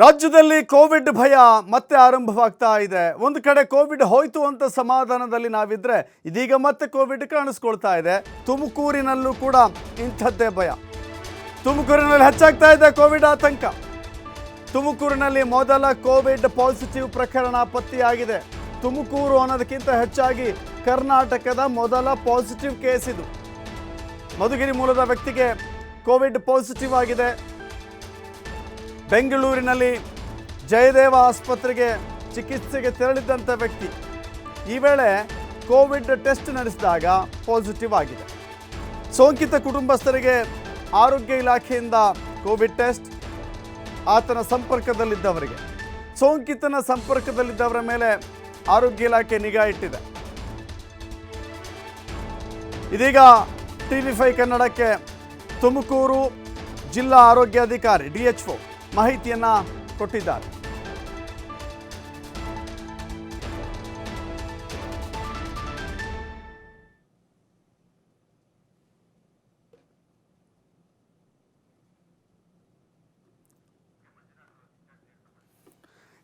ರಾಜ್ಯದಲ್ಲಿ ಕೋವಿಡ್ ಭಯ ಮತ್ತೆ ಆರಂಭವಾಗ್ತಾ ಇದೆ. ಒಂದು ಕಡೆ ಕೋವಿಡ್ ಹೋಯ್ತು ಅಂತ ಸಮಾಧಾನದಲ್ಲಿ ನಾವಿದ್ರೆ, ಇದೀಗ ಮತ್ತೆ ಕೋವಿಡ್ ಕಾಣಿಸ್ಕೊಳ್ತಾ ಇದೆ. ತುಮಕೂರಿನಲ್ಲೂ ಕೂಡ ಇಂಥದ್ದೇ ಭಯ. ತುಮಕೂರಿನಲ್ಲಿ ಹೆಚ್ಚಾಗ್ತಾ ಇದೆ ಕೋವಿಡ್ ಆತಂಕ. ತುಮಕೂರಿನಲ್ಲಿ ಮೊದಲ ಕೋವಿಡ್ ಪಾಸಿಟಿವ್ ಪ್ರಕರಣ ಪತ್ತೆಯಾಗಿದೆ. ತುಮಕೂರು ಅನ್ನೋದಕ್ಕಿಂತ ಹೆಚ್ಚಾಗಿ ಕರ್ನಾಟಕದ ಮೊದಲ ಪಾಸಿಟಿವ್ ಕೇಸ್ ಇದು. ಮಧುಗಿರಿ ಮೂಲದ ವ್ಯಕ್ತಿಗೆ ಕೋವಿಡ್ ಪಾಸಿಟಿವ್ ಆಗಿದೆ. ಬೆಂಗಳೂರಿನಲ್ಲಿ ಜಯದೇವ ಆಸ್ಪತ್ರೆಗೆ ಚಿಕಿತ್ಸೆಗೆ ತೆರಳಿದ್ದಂಥ ವ್ಯಕ್ತಿ ಈ ವೇಳೆ ಕೋವಿಡ್ ಟೆಸ್ಟ್ ನಡೆಸಿದಾಗ ಪಾಸಿಟಿವ್ ಆಗಿದೆ. ಸೋಂಕಿತ ಕುಟುಂಬಸ್ಥರಿಗೆ ಆರೋಗ್ಯ ಇಲಾಖೆಯಿಂದ ಕೋವಿಡ್ ಟೆಸ್ಟ್, ಆತನ ಸಂಪರ್ಕದಲ್ಲಿದ್ದವರಿಗೆ, ಸೋಂಕಿತನ ಸಂಪರ್ಕದಲ್ಲಿದ್ದವರ ಮೇಲೆ ಆರೋಗ್ಯ ಇಲಾಖೆ ನಿಗಾ ಇಟ್ಟಿದೆ. ಇದೀಗ TV5 ಕನ್ನಡಕ್ಕೆ ತುಮಕೂರು ಜಿಲ್ಲಾ ಆರೋಗ್ಯಾಧಿಕಾರಿ DHO ಮಾಹಿತಿಯನ್ನ ಕೊಟ್ಟಿದ್ದಾರೆ.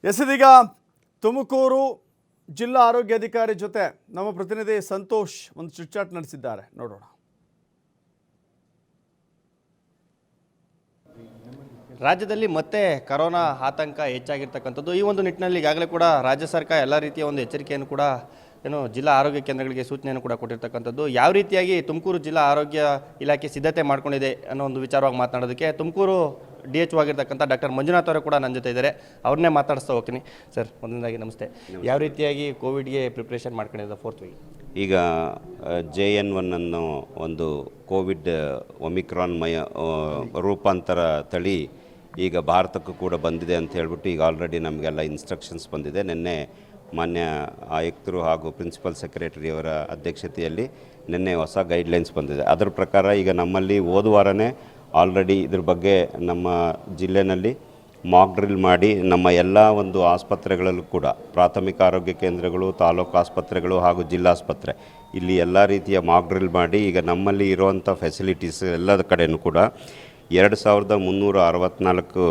ಇದೀಗ ತುಮಕೂರು ಜಿಲ್ಲಾ ಆರೋಗ್ಯಾಧಿಕಾರಿ ಜೊತೆ ನಮ್ಮ ಪ್ರತಿನಿಧಿ ಸಂತೋಷ್ ಒಂದು ಚಿಟ್ಚಾಟ್ ನಡೆಸಿದ್ದಾರೆ, ನೋಡೋಣ. ರಾಜ್ಯದಲ್ಲಿ ಮತ್ತೆ ಕರೋನಾ ಆತಂಕ ಹೆಚ್ಚಾಗಿರ್ತಕ್ಕಂಥದ್ದು. ಈ ಒಂದು ನಿಟ್ಟಿನಲ್ಲಿ ಈಗಾಗಲೇ ಕೂಡ ರಾಜ್ಯ ಸರ್ಕಾರ ಎಲ್ಲ ರೀತಿಯ ಒಂದು ಎಚ್ಚರಿಕೆಯನ್ನು ಕೂಡ ಜಿಲ್ಲಾ ಆರೋಗ್ಯ ಕೇಂದ್ರಗಳಿಗೆ ಸೂಚನೆಯನ್ನು ಕೂಡ ಕೊಟ್ಟಿರ್ತಕ್ಕಂಥದ್ದು. ಯಾವ ರೀತಿಯಾಗಿ ತುಮಕೂರು ಜಿಲ್ಲಾ ಆರೋಗ್ಯ ಇಲಾಖೆ ಸಿದ್ಧತೆ ಮಾಡ್ಕೊಂಡಿದೆ ಅನ್ನೋ ಒಂದು ವಿಚಾರವಾಗಿ ಮಾತನಾಡೋದಕ್ಕೆ ತುಮಕೂರು DHO ಆಗಿರ್ತಕ್ಕಂಥ ಡಾಕ್ಟರ್ ಮಂಜುನಾಥ್ ಅವರು ಕೂಡ ನನ್ನ ಜೊತೆ ಇದ್ದಾರೆ. ಅವ್ರನ್ನೇ ಮಾತಾಡಿಸ್ತಾ ಹೋಗ್ತೀನಿ. ಸರ್, ಒಂದನೇದಾಗಿ ನಮಸ್ತೆ. ಯಾವ ರೀತಿಯಾಗಿ ಕೋವಿಡ್ಗೆ ಪ್ರಿಪ್ರೇಷನ್ ಮಾಡ್ಕೊಂಡಿದ್ದ 4th ವೇವ್? ಈಗ JN1 ಅನ್ನೋ ಒಂದು ಕೋವಿಡ್ ಒಮಿಕ್ರಾನ್ ರೂಪಾಂತರ ತಳಿ ಈಗ ಭಾರತಕ್ಕೂ ಕೂಡ ಬಂದಿದೆ ಅಂತ ಹೇಳ್ಬಿಟ್ಟು ಈಗ ಆಲ್ರೆಡಿ ನಮಗೆಲ್ಲ ಇನ್ಸ್ಟ್ರಕ್ಷನ್ಸ್ ಬಂದಿದೆ. ನಿನ್ನೆ ಮಾನ್ಯ ಆಯುಕ್ತರು ಹಾಗೂ ಪ್ರಿನ್ಸಿಪಲ್ ಸೆಕ್ರೆಟರಿಯವರ ಅಧ್ಯಕ್ಷತೆಯಲ್ಲಿ ನಿನ್ನೆ ಹೊಸ ಗೈಡ್ಲೈನ್ಸ್ ಬಂದಿದೆ. ಅದರ ಪ್ರಕಾರ ಈಗ ನಮ್ಮಲ್ಲಿ ಹೋದ ವಾರನೇ ಆಲ್ರೆಡಿ ಇದ್ರ ಬಗ್ಗೆ ನಮ್ಮ ಜಿಲ್ಲೆಯಲ್ಲಿ ಮಾಕ್ ಡ್ರಿಲ್ ಮಾಡಿ ನಮ್ಮ ಎಲ್ಲ ಒಂದು ಆಸ್ಪತ್ರೆಗಳಲ್ಲೂ ಕೂಡ ಪ್ರಾಥಮಿಕ ಆರೋಗ್ಯ ಕೇಂದ್ರಗಳು, ತಾಲೂಕು ಆಸ್ಪತ್ರೆಗಳು ಹಾಗೂ ಜಿಲ್ಲಾಸ್ಪತ್ರೆ ಇಲ್ಲಿ ಎಲ್ಲ ರೀತಿಯ ಮಾಕ್ ಡ್ರಿಲ್ ಮಾಡಿ ಈಗ ನಮ್ಮಲ್ಲಿ ಇರುವಂಥ ಫೆಸಿಲಿಟೀಸ್ ಎಲ್ಲದ ಕಡೆಯೂ ಕೂಡ 2364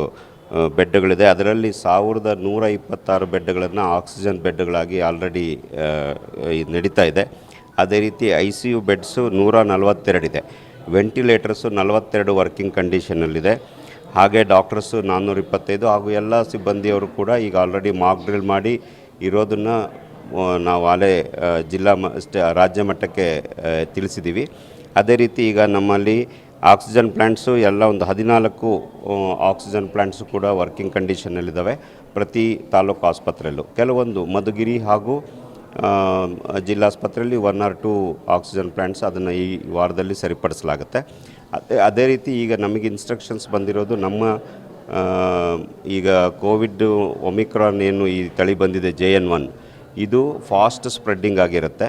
ಬೆಡ್ಗಳಿದೆ. ಅದರಲ್ಲಿ 1126 ಬೆಡ್ಗಳನ್ನು ಆಕ್ಸಿಜನ್ ಬೆಡ್ಗಳಾಗಿ ಆಲ್ರೆಡಿ ನಡೀತಾ ಇದೆ. ಅದೇ ರೀತಿ ICU ಬೆಡ್ಸು 142 ಇದೆ. ವೆಂಟಿಲೇಟರ್ಸು 42 ವರ್ಕಿಂಗ್ ಕಂಡೀಷನಲ್ಲಿದೆ. ಹಾಗೆ ಡಾಕ್ಟರ್ಸು 425 ಹಾಗೂ ಎಲ್ಲ ಸಿಬ್ಬಂದಿಯವರು ಕೂಡ ಈಗ ಆಲ್ರೆಡಿ ಮಾಕ್ ಡ್ರಿಲ್ ಮಾಡಿ ಇರೋದನ್ನು ನಾವು ಅಲ್ಲೇ ರಾಜ್ಯ ಮಟ್ಟಕ್ಕೆ ತಿಳಿಸಿದ್ದೀವಿ. ಅದೇ ರೀತಿ ಈಗ ನಮ್ಮಲ್ಲಿ ಆಕ್ಸಿಜನ್ ಪ್ಲ್ಯಾಂಟ್ಸು ಎಲ್ಲ ಒಂದು 14 ಆಕ್ಸಿಜನ್ ಪ್ಲ್ಯಾಂಟ್ಸು ಕೂಡ ವರ್ಕಿಂಗ್ ಕಂಡೀಷನಲ್ಲಿದ್ದಾವೆ ಪ್ರತಿ ತಾಲೂಕು ಆಸ್ಪತ್ರೆಯಲ್ಲೂ. ಕೆಲವೊಂದು ಮಧುಗಿರಿ ಹಾಗೂ ಜಿಲ್ಲಾಸ್ಪತ್ರೆಯಲ್ಲಿ 1 or 2 ಆಕ್ಸಿಜನ್ ಪ್ಲ್ಯಾಂಟ್ಸ್ ಅದನ್ನು ಈ ವಾರದಲ್ಲಿ ಸರಿಪಡಿಸಲಾಗುತ್ತೆ. ಅದೇ ರೀತಿ ಈಗ ನಮಗೆ ಇನ್ಸ್ಟ್ರಕ್ಷನ್ಸ್ ಬಂದಿರೋದು ನಮ್ಮ ಈಗ ಕೋವಿಡ್ ಒಮಿಕ್ರಾನ್ ಏನು ಈ ತಳಿ ಬಂದಿದೆ JN1, ಇದು ಫಾಸ್ಟ್ ಸ್ಪ್ರೆಡ್ಡಿಂಗ್ ಆಗಿರುತ್ತೆ.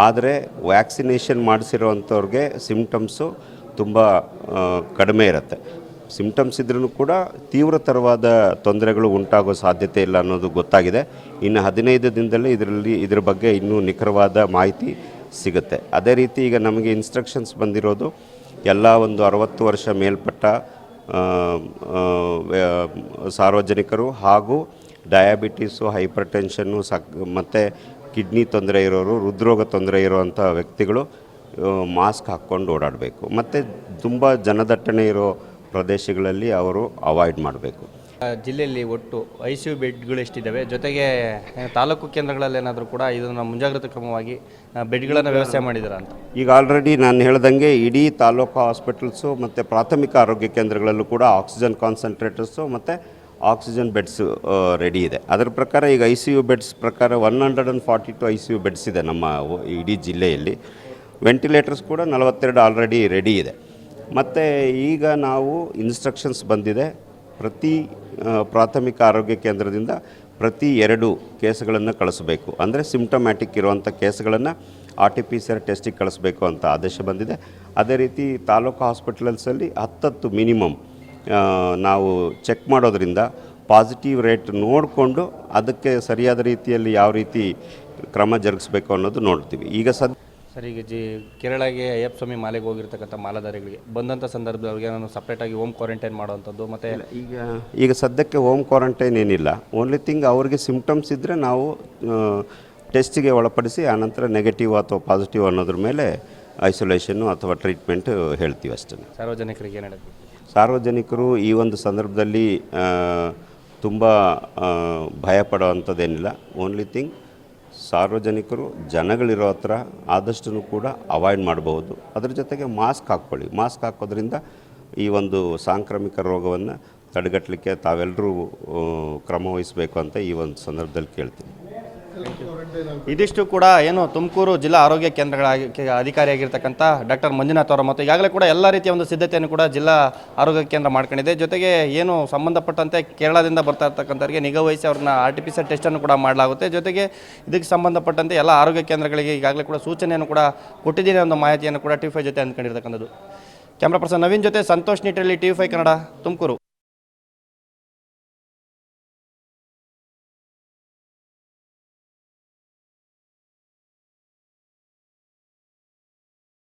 ಆದರೆ ವ್ಯಾಕ್ಸಿನೇಷನ್ ಮಾಡಿಸಿರೋವಂಥವ್ರಿಗೆ ಸಿಮ್ಟಮ್ಸು ತುಂಬ ಕಡಿಮೆ ಇರುತ್ತೆ. ಸಿಮ್ಟಮ್ಸ್ ಇದ್ರೂ ಕೂಡ ತೀವ್ರತರವಾದ ತೊಂದರೆಗಳು ಉಂಟಾಗೋ ಸಾಧ್ಯತೆ ಇಲ್ಲ ಅನ್ನೋದು ಗೊತ್ತಾಗಿದೆ. ಇನ್ನು 15 ದಿನದಲ್ಲಿ ಇದ್ರ ಬಗ್ಗೆ ಇನ್ನೂ ನಿಖರವಾದ ಮಾಹಿತಿ ಸಿಗುತ್ತೆ. ಅದೇ ರೀತಿ ಈಗ ನಮಗೆ ಇನ್ಸ್ಟ್ರಕ್ಷನ್ಸ್ ಬಂದಿರೋದು ಎಲ್ಲ ಒಂದು 60 ವರ್ಷ ಮೇಲ್ಪಟ್ಟ ಸಾರ್ವಜನಿಕರು ಹಾಗೂ ಡಯಾಬಿಟೀಸು, ಹೈಪರ್ ಟೆನ್ಷನ್ನು, ಮತ್ತು ಕಿಡ್ನಿ ತೊಂದರೆ ಇರೋರು, ಹೃದ್ರೋಗ ತೊಂದರೆ ಇರೋವಂಥ ವ್ಯಕ್ತಿಗಳು ಮಾಸ್ಕ್ ಹಾಕ್ಕೊಂಡು ಓಡಾಡಬೇಕು. ಮತ್ತು ತುಂಬ ಜನದಟ್ಟಣೆ ಇರೋ ಪ್ರದೇಶಗಳಲ್ಲಿ ಅವರು ಅವಾಯ್ಡ್ ಮಾಡಬೇಕು. ಜಿಲ್ಲೆಯಲ್ಲಿ ಒಟ್ಟು ICU ಬೆಡ್ಗಳು ಎಷ್ಟಿದ್ದಾವೆ, ಜೊತೆಗೆ ತಾಲೂಕು ಕೇಂದ್ರಗಳಲ್ಲಿ ಏನಾದರೂ ಕೂಡ ಇದನ್ನು ಮುಂಜಾಗ್ರತಾ ಕ್ರಮವಾಗಿ ಬೆಡ್ಗಳನ್ನು ವ್ಯವಸ್ಥೆ ಮಾಡಿದ್ದೀರಾ ಅಂತ? ಈಗ ಆಲ್ರೆಡಿ ನಾನು ಹೇಳ್ದಂಗೆ ಇಡೀ ತಾಲೂಕು ಹಾಸ್ಪಿಟಲ್ಸು ಮತ್ತು ಪ್ರಾಥಮಿಕ ಆರೋಗ್ಯ ಕೇಂದ್ರಗಳಲ್ಲೂ ಕೂಡ ಆಕ್ಸಿಜನ್ ಕಾನ್ಸಂಟ್ರೇಟರ್ಸು ಮತ್ತು ಆಕ್ಸಿಜನ್ ಬೆಡ್ಸ್ ರೆಡಿ ಇದೆ. ಅದರ ಪ್ರಕಾರ ಈಗ ICU ಬೆಡ್ಸ್ ಪ್ರಕಾರ 142 ICU ಬೆಡ್ಸ್ ಇದೆ ನಮ್ಮ ಇಡೀ ಜಿಲ್ಲೆಯಲ್ಲಿ. ವೆಂಟಿಲೇಟರ್ಸ್ ಕೂಡ 42 ಆಲ್ರೆಡಿ ರೆಡಿ ಇದೆ. ಮತ್ತು ಈಗ ನಾವು ಇನ್ಸ್ಟ್ರಕ್ಷನ್ಸ್ ಬಂದಿದೆ, ಪ್ರತಿ ಪ್ರಾಥಮಿಕ ಆರೋಗ್ಯ ಕೇಂದ್ರದಿಂದ ಪ್ರತಿ 2 ಕೇಸ್ಗಳನ್ನು ಕಳಿಸಬೇಕು. ಅಂದರೆ ಸಿಮ್ಟಮ್ಯಾಟಿಕ್ ಇರುವಂಥ ಕೇಸ್ಗಳನ್ನು RT-PCR ಟೆಸ್ಟಿಗೆ ಕಳಿಸ್ಬೇಕು ಅಂತ ಆದೇಶ ಬಂದಿದೆ. ಅದೇ ರೀತಿ ತಾಲೂಕು ಹಾಸ್ಪಿಟಲ್ಸಲ್ಲಿ 10 ಮಿನಿಮಮ್ ನಾವು ಚೆಕ್ ಮಾಡೋದ್ರಿಂದ ಪಾಸಿಟಿವ್ ರೇಟ್ ನೋಡಿಕೊಂಡು ಅದಕ್ಕೆ ಸರಿಯಾದ ರೀತಿಯಲ್ಲಿ ಯಾವ ರೀತಿ ಕ್ರಮ ಜರುಗಿಸ್ಬೇಕು ಅನ್ನೋದು ನೋಡ್ತೀವಿ. ಈಗ ಸರ್ ಈಗ ಕೇರಳಗೆ ಅಯ್ಯಪ್ಪ ಸ್ವಾಮಿ ಮಾಲೆಗೆ ಹೋಗಿರ್ತಕ್ಕಂಥ ಮಾಲಾಧಾರಿಗಳಿಗೆ ಬಂದಂಥ ಸಂದರ್ಭದಲ್ಲಿ ಅವ್ರಿಗೆ ನಾನು ಸಪ್ರೇಟಾಗಿ ಹೋಮ್ ಕ್ವಾರಂಟೈನ್ ಮಾಡುವಂಥದ್ದು ಮತ್ತು ಈಗ ಸದ್ಯಕ್ಕೆ ಹೋಮ್ ಕ್ವಾರಂಟೈನ್ ಏನಿಲ್ಲ. ಓನ್ಲಿ ಥಿಂಗ್ ಅವ್ರಿಗೆ ಸಿಮ್ಟಮ್ಸ್ ಇದ್ದರೆ ನಾವು ಟೆಸ್ಟಿಗೆ ಒಳಪಡಿಸಿ ಆನಂತರ ನೆಗೆಟಿವ್ ಅಥವಾ ಪಾಸಿಟಿವ್ ಅನ್ನೋದ್ರ ಮೇಲೆ ಐಸೋಲೇಷನ್ನು ಅಥವಾ ಟ್ರೀಟ್ಮೆಂಟ್ ಹೇಳ್ತೀವಿ ಅಷ್ಟೇ. ಸಾರ್ವಜನಿಕರಿಗೆ ಏನು ಹೇಳಬೇಕು? ಸಾರ್ವಜನಿಕರು ಈ ಒಂದು ಸಂದರ್ಭದಲ್ಲಿ ತುಂಬ ಭಯ ಪಡೋವಂಥದ್ದೇನಿಲ್ಲ. ಓನ್ಲಿ ಥಿಂಗ್ ಸಾರ್ವಜನಿಕರು ಜನಗಳಿರೋ ಹತ್ರ ಆದಷ್ಟು ಕೂಡ ಅವಾಯ್ಡ್ ಮಾಡಬಹುದು. ಅದರ ಜೊತೆಗೆ ಮಾಸ್ಕ್ ಹಾಕ್ಕೊಳ್ಳಿ. ಮಾಸ್ಕ್ ಹಾಕೋದ್ರಿಂದ ಈ ಒಂದು ಸಾಂಕ್ರಾಮಿಕ ರೋಗವನ್ನು ತಡೆಗಟ್ಟಲಿಕ್ಕೆ ತಾವೆಲ್ಲರೂ ಕ್ರಮ ವಹಿಸಬೇಕು ಅಂತ ಈ ಒಂದು ಸಂದರ್ಭದಲ್ಲಿ ಕೇಳ್ತೀನಿ. ಇದಿಷ್ಟು ಕೂಡ ಏನು ತುಮಕೂರು ಜಿಲ್ಲಾ ಆರೋಗ್ಯ ಕೇಂದ್ರಗಳ ಅಧಿಕಾರಿಯಾಗಿರ್ತಕ್ಕಂಥ ಡಾಕ್ಟರ್ ಮಂಜುನಾಥ್ ಅವರ ಮತ್ತು ಈಗಾಗಲೇ ಕೂಡ ಎಲ್ಲ ರೀತಿಯ ಒಂದು ಸಿದ್ಧತೆಯನ್ನು ಕೂಡ ಜಿಲ್ಲಾ ಆರೋಗ್ಯ ಕೇಂದ್ರ ಮಾಡ್ಕೊಂಡಿದೆ. ಜೊತೆಗೆ ಏನು ಸಂಬಂಧಪಟ್ಟಂತೆ ಕೇರಳದಿಂದ ಬರ್ತಾ ಇರ್ತಕ್ಕಂಥವ್ರಿಗೆ ನಿಗಾ ವಹಿಸಿ ಅವ್ರನ್ನ RT-PCR ಟೆಸ್ಟನ್ನು ಕೂಡ ಮಾಡಲಾಗುತ್ತೆ. ಜೊತೆಗೆ ಇದಕ್ಕೆ ಸಂಬಂಧಪಟ್ಟಂತೆ ಎಲ್ಲ ಆರೋಗ್ಯ ಕೇಂದ್ರಗಳಿಗೆ ಈಗಾಗಲೇ ಕೂಡ ಸೂಚನೆಯನ್ನು ಕೂಡ ಕೊಟ್ಟಿದ್ದೀನಿ ಅನ್ನೋ ಮಾಹಿತಿಯನ್ನು ಕೂಡ TV5 ಜೊತೆ ಅಂದ್ಕೊಂಡಿರ್ತಕ್ಕಂಥದ್ದು. ಕ್ಯಾಮ್ರಾ ಪರ್ಸನ್ ನವೀನ್ ಜೊತೆ ಸಂತೋಷ್ ನಿಟ್ರಲ್ಲಿ TV5 ಕನ್ನಡ, ತುಮಕೂರು.